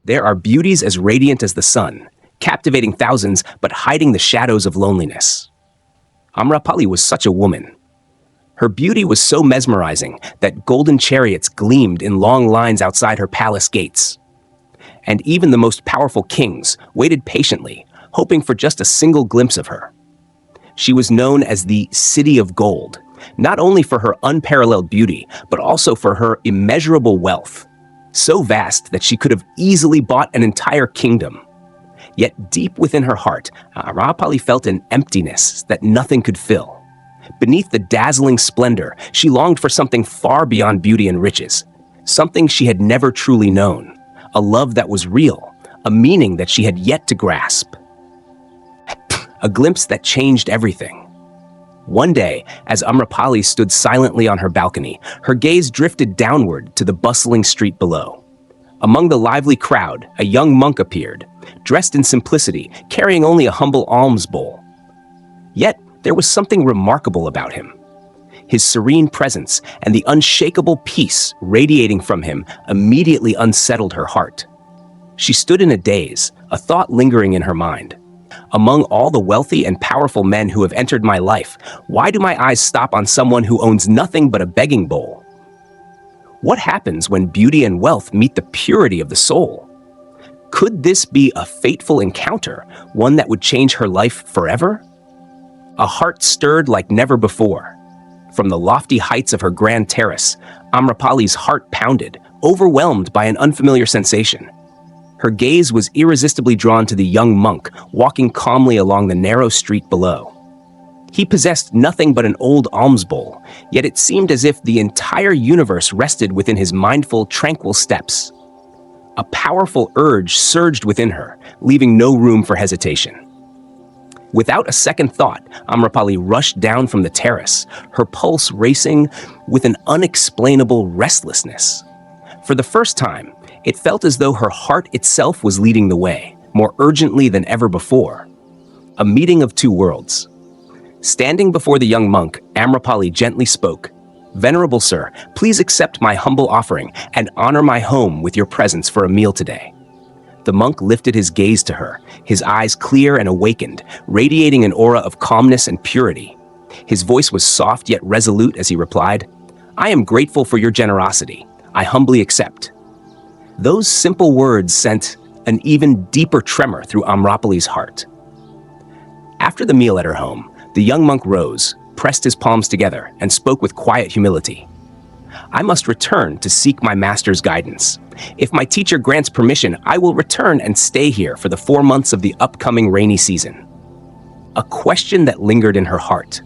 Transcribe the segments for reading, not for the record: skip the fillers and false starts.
There are beauties as radiant as the sun, captivating thousands but hiding the shadows of loneliness. Amrapali was such a woman. Her beauty was so mesmerizing that golden chariots gleamed in long lines outside her palace gates. And even the most powerful kings waited patiently, hoping for just a single glimpse of her. She was known as the City of Gold, not only for her unparalleled beauty, but also for her immeasurable wealth, so vast that she could have easily bought an entire kingdom. Yet deep within her heart, Amrapali felt an emptiness that nothing could fill. Beneath the dazzling splendor, she longed for something far beyond beauty and riches, something she had never truly known, a love that was real, a meaning that she had yet to grasp. A glimpse that changed everything. One day, as Amrapali stood silently on her balcony, her gaze drifted downward to the bustling street below. Among the lively crowd, a young monk appeared, dressed in simplicity, carrying only a humble alms bowl. Yet, there was something remarkable about him. His serene presence and the unshakable peace radiating from him immediately unsettled her heart. She stood in a daze, a thought lingering in her mind. Among all the wealthy and powerful men who have entered my life, why do my eyes stop on someone who owns nothing but a begging bowl? What happens when beauty and wealth meet the purity of the soul? Could this be a fateful encounter, one that would change her life forever? A heart stirred like never before. From the lofty heights of her grand terrace, Amrapali's heart pounded, overwhelmed by an unfamiliar sensation. Her gaze was irresistibly drawn to the young monk walking calmly along the narrow street below. He possessed nothing but an old alms bowl, yet it seemed as if the entire universe rested within his mindful, tranquil steps. A powerful urge surged within her, leaving no room for hesitation. Without a second thought, Amrapali rushed down from the terrace, her pulse racing with an unexplainable restlessness. For the first time, it felt as though her heart itself was leading the way, more urgently than ever before. A meeting of two worlds. Standing before the young monk, Amrapali gently spoke, "Venerable sir, please accept my humble offering and honor my home with your presence for a meal today." The monk lifted his gaze to her, his eyes clear and awakened, radiating an aura of calmness and purity. His voice was soft yet resolute as he replied, "I am grateful for your generosity. I humbly accept." Those simple words sent an even deeper tremor through Amrapali's heart. After the meal at her home, the young monk rose, pressed his palms together, and spoke with quiet humility. "I must return to seek my master's guidance. If my teacher grants permission, I will return and stay here for the 4 months of the upcoming rainy season." A question that lingered in her heart.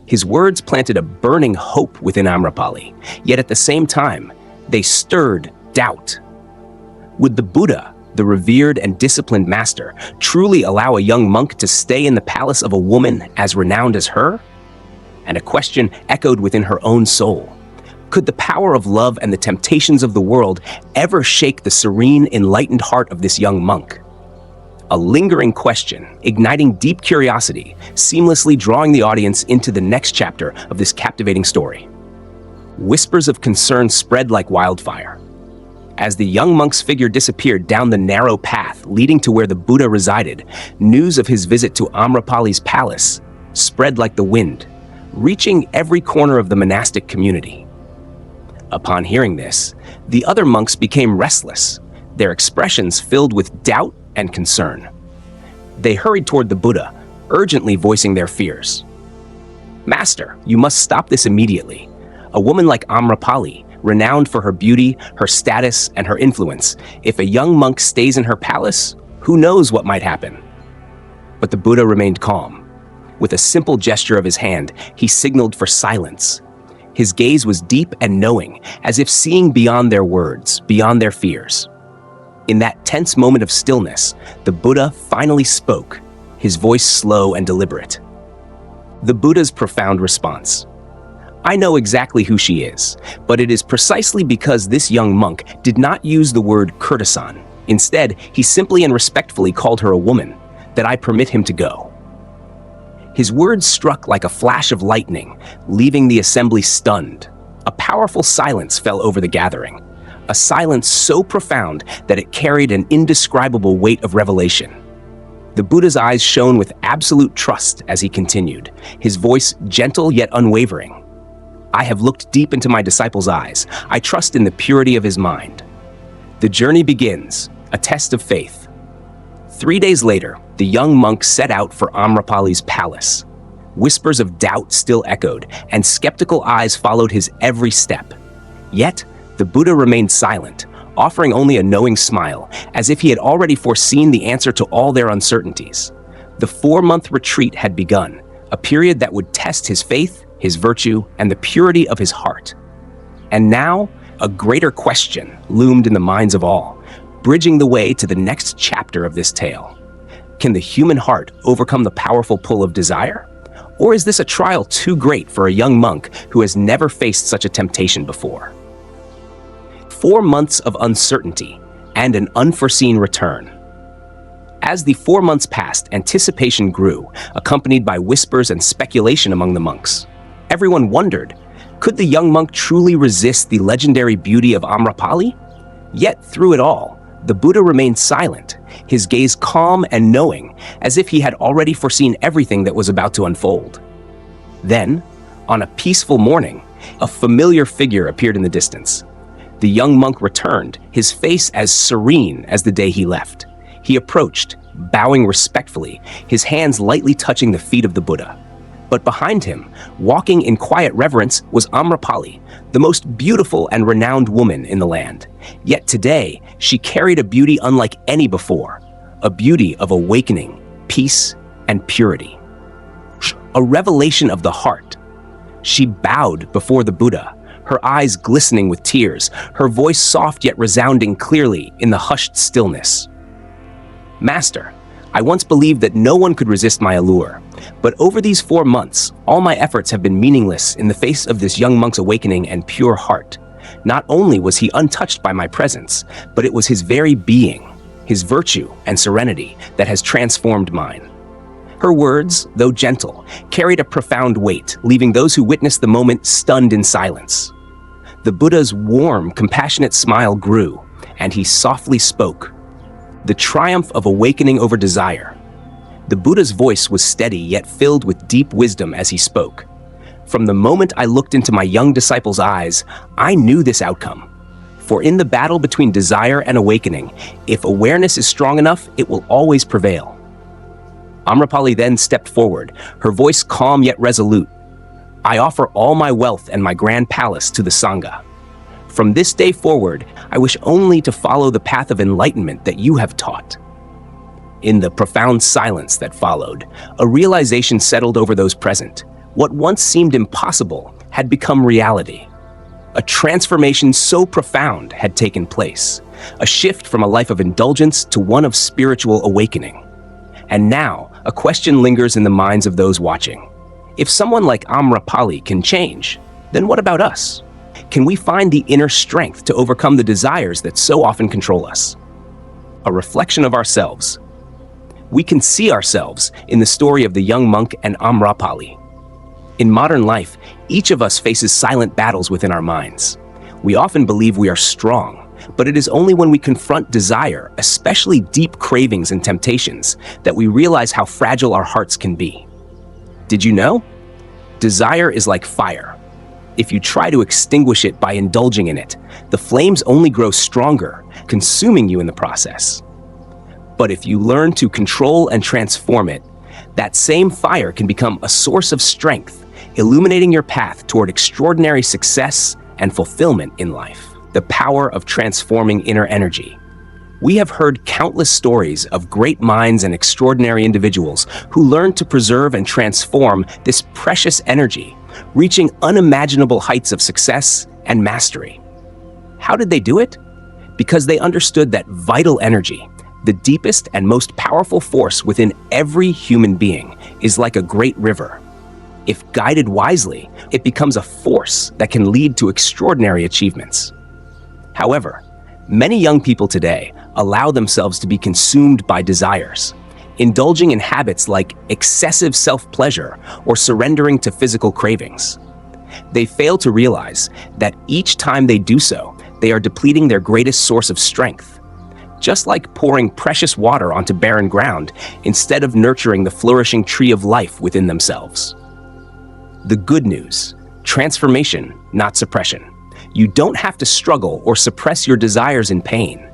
His words planted a burning hope within Amrapali, yet at the same time, they stirred doubt. Would the Buddha, the revered and disciplined master, truly allow a young monk to stay in the palace of a woman as renowned as her? And a question echoed within her own soul. Could the power of love and the temptations of the world ever shake the serene, enlightened heart of this young monk? A lingering question, igniting deep curiosity, seamlessly drawing the audience into the next chapter of this captivating story. Whispers of concern spread like wildfire. As the young monk's figure disappeared down the narrow path leading to where the Buddha resided, news of his visit to Amrapali's palace spread like the wind, reaching every corner of the monastic community. Upon hearing this, the other monks became restless, their expressions filled with doubt and concern. They hurried toward the Buddha, urgently voicing their fears. "Master, you must stop this immediately. A woman like Amrapali, renowned for her beauty, her status, and her influence, if a young monk stays in her palace, who knows what might happen?" But the Buddha remained calm. With a simple gesture of his hand, he signaled for silence. His gaze was deep and knowing, as if seeing beyond their words, beyond their fears. In that tense moment of stillness, the Buddha finally spoke, his voice slow and deliberate. The Buddha's profound response. "I know exactly who she is, but it is precisely because this young monk did not use the word courtesan. Instead, he simply and respectfully called her a woman, that I permit him to go." His words struck like a flash of lightning, leaving the assembly stunned. A powerful silence fell over the gathering. a silence so profound that it carried an indescribable weight of revelation. The Buddha's eyes shone with absolute trust as he continued, his voice gentle yet unwavering. I have looked deep into my disciple's eyes. I trust in the purity of his mind. The journey begins, a test of faith. 3 days later, the young monk set out for Amrapali's palace. Whispers of doubt still echoed, and skeptical eyes followed his every step. Yet, the Buddha remained silent, offering only a knowing smile, as if he had already foreseen the answer to all their uncertainties. The 4-month retreat had begun, a period that would test his faith, his virtue, and the purity of his heart. And now, a greater question loomed in the minds of all, bridging the way to the next chapter of this tale. Can the human heart overcome the powerful pull of desire? Or is this a trial too great for a young monk who has never faced such a temptation before? 4 months of uncertainty and an unforeseen return. As the 4 months passed, anticipation grew, accompanied by whispers and speculation among the monks. Everyone wondered, could the young monk truly resist the legendary beauty of Amrapali? Yet through it all, the Buddha remained silent, his gaze calm and knowing, as if he had already foreseen everything that was about to unfold. Then, on a peaceful morning, a familiar figure appeared in the distance. The young monk returned, his face as serene as the day he left. He approached, bowing respectfully, his hands lightly touching the feet of the Buddha. But behind him, walking in quiet reverence, was Amrapali, the most beautiful and renowned woman in the land. Yet today, she carried a beauty unlike any before, a beauty of awakening, peace, and purity. A revelation of the heart. She bowed before the Buddha, her eyes glistening with tears, her voice soft yet resounding clearly in the hushed stillness. Master, I once believed that no one could resist my allure, but over these 4 months, all my efforts have been meaningless in the face of this young monk's awakening and pure heart. Not only was he untouched by my presence, but it was his very being, his virtue and serenity that has transformed mine. Her words, though gentle, carried a profound weight, leaving those who witnessed the moment stunned in silence. The Buddha's warm, compassionate smile grew, and he softly spoke. The triumph of awakening over desire. The Buddha's voice was steady yet filled with deep wisdom as he spoke. From the moment I looked into my young disciple's eyes, I knew this outcome. For in the battle between desire and awakening, if awareness is strong enough, it will always prevail. Amrapali then stepped forward, her voice calm yet resolute. I offer all my wealth and my grand palace to the Sangha. From this day forward, I wish only to follow the path of enlightenment that you have taught. In the profound silence that followed, a realization settled over those present. What once seemed impossible had become reality. A transformation so profound had taken place, a shift from a life of indulgence to one of spiritual awakening. And now, a question lingers in the minds of those watching. If someone like Amrapali can change, then what about us? Can we find the inner strength to overcome the desires that so often control us? A reflection of ourselves. We can see ourselves in the story of the young monk and Amrapali. In modern life, each of us faces silent battles within our minds. We often believe we are strong, but it is only when we confront desire, especially deep cravings and temptations, that we realize how fragile our hearts can be. Did you know? Desire is like fire. If you try to extinguish it by indulging in it, the flames only grow stronger, consuming you in the process. But if you learn to control and transform it, that same fire can become a source of strength, illuminating your path toward extraordinary success and fulfillment in life. The power of transforming inner energy. We have heard countless stories of great minds and extraordinary individuals who learned to preserve and transform this precious energy, reaching unimaginable heights of success and mastery. How did they do it? Because they understood that vital energy, the deepest and most powerful force within every human being, is like a great river. If guided wisely, it becomes a force that can lead to extraordinary achievements. However, many young people today allow themselves to be consumed by desires, indulging in habits like excessive self-pleasure or surrendering to physical cravings. They fail to realize that each time they do so, they are depleting their greatest source of strength. Just like pouring precious water onto barren ground instead of nurturing the flourishing tree of life within themselves. The good news: transformation, not suppression. You don't have to struggle or suppress your desires in pain.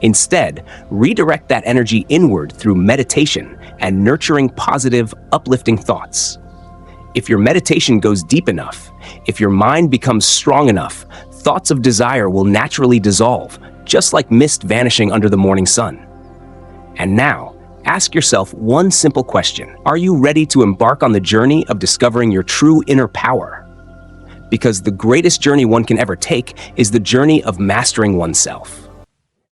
Instead, redirect that energy inward through meditation and nurturing positive, uplifting thoughts. If your meditation goes deep enough, if your mind becomes strong enough, thoughts of desire will naturally dissolve, just like mist vanishing under the morning sun. And now, ask yourself one simple question. Are you ready to embark on the journey of discovering your true inner power? Because the greatest journey one can ever take is the journey of mastering oneself.